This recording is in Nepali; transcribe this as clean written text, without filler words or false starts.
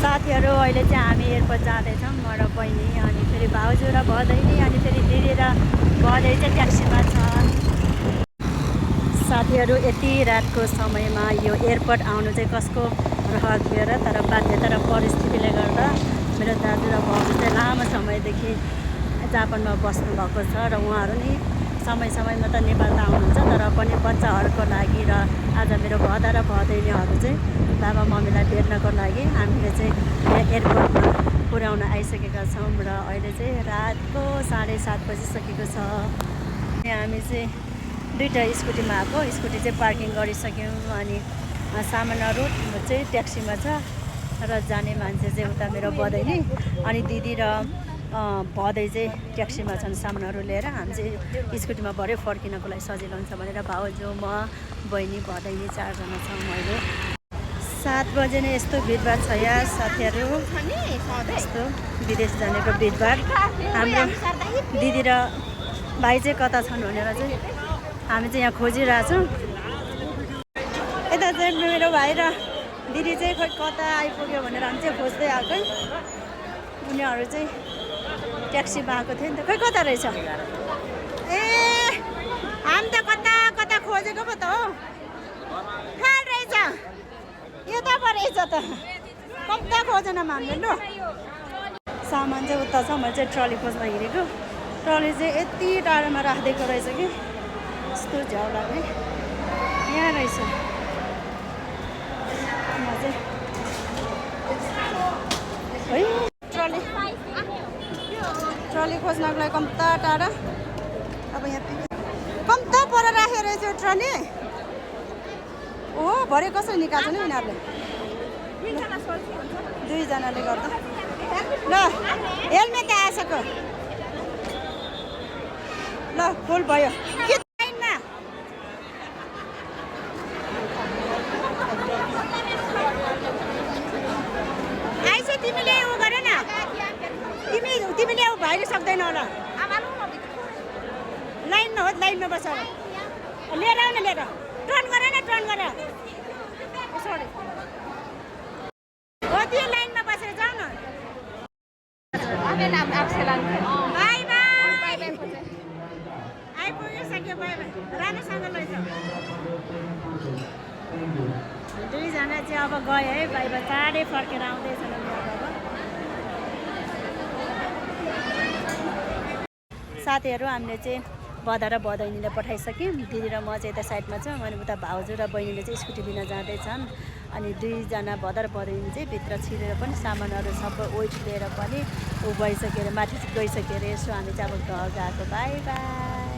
साथीहरू अहिले चाहिँ हामी एयरपोर्ट जाँदैछौँ म र बहिनी अनि फेरि भाउजू र भदैनी अनि फेरि दिदी र भदै चाहिँ ट्याक्सीमा छन्। साथीहरू यति रातको समयमा यो एयरपोर्ट आउनु चाहिँ कसको रहर थियो र, तर बाध्यता र परिस्थितिले गर्दा मेरो दाजु र भाउजू चाहिँ लामो समयदेखि जापानमा बस्नुभएको छ र उहाँहरू नि समय समयमा त नेपाल त आउनुहुन्छ, तर पनि बच्चाहरूको लागि र आज मेरो भदा र भदैनीहरू चाहिँ बाबा मम्मीलाई भेट्नको लागि हामीले चाहिँ एयरपोर्टमा पुर्याउन आइसकेका छौँ र अहिले चाहिँ रातको 7:30 बजिसकेको छ। हामी चाहिँ दुईवटा स्कुटीमा आएको, स्कुटी चाहिँ पार्किङ गरिसक्यौँ अनि सामानहरू चाहिँ ट्याक्सीमा छ र जाने मान्छे चाहिँ उता मेरो बदैनी अनि दिदी र भदै चाहिँ ट्याक्सीमा छन् सामानहरू लिएर। हामी चाहिँ स्कुटीमा भरे फर्किनको लागि सजिलो हुन्छ भनेर भाउजू म बहिनी भदैनी 4 जना छौँ। अहिले 7 बजे नै यस्तो भिडभाड छ यहाँ साथीहरू, यस्तो विदेश जानेको भिडभाड। हाम्रो दिदी र भाइ चाहिँ कता छन् भनेर चाहिँ हामी चाहिँ यहाँ खोजिरहेछौँ। यता चाहिँ मेरो भाइ र दिदी चाहिँ खोइ कता आइपुग्यो भनेर हामी चाहिँ खोज्दै आएको। उनीहरू चाहिँ ट्याक्सीमा आएको थियो नि त, खोइ कता रहेछ। ए हामी त कता कता खोजेको पो त हो, कहाँ रहेछ यता पो रहेछ त, कता खोजेन हामीले। लु सामान चाहिँ उता छ, मैले चाहिँ ट्रली खोज्न हिँडेको, ट्रली चाहिँ यति टाढोमा राखिदिएको रहेछ कि यस्तो झ्याउ लाग्ने। यहाँ रहेछ है ट्रली, ट्रली खोज्नको लागि कम्ता टाढा। अब यहाँ कम्ता पर राखेर रहेछ ट्रली। ओ भरे कसरी निकाल्छ नि यिनीहरूले, 2 जनाले गर्दा। ल हेलमेट आएछको, ल फुल भयो लाइनमा। आइस तिमीले उ गर न, तिमीले उ भाइले सक्दैन होला। लाइनमा हो, लाइनमा बस लिएर आउन, लिएर टर्न गर न, टर्न गर हो, त्यो लाइनमा बसेर जाऊ न। बाई बाई, आइपुगिसक्यो, बाई बाई, राम्रोसँग लैजाऊ। 2 जना चाहिँ अब गयो है, बाई बाई, चाँडै फर्केर आउँदैछन् अब। साथीहरू हामीले चाहिँ भदा र भदैनीले पठाइसक्यौँ, दिदी र म चाहिँ यता साइडमा छौँ अनि उता भाउजू र बहिनीले चाहिँ स्कुटी लिन जाँदैछन्। अनि 2 जना भदा र भदैनी चाहिँ भित्र छिरेर पनि सामानहरू सबै वेट लिएर पनि ऊ भइसक्यो अरे, माथि गइसक्यो अरे। यसो हामी चाहिँ अब घर गएको। By by.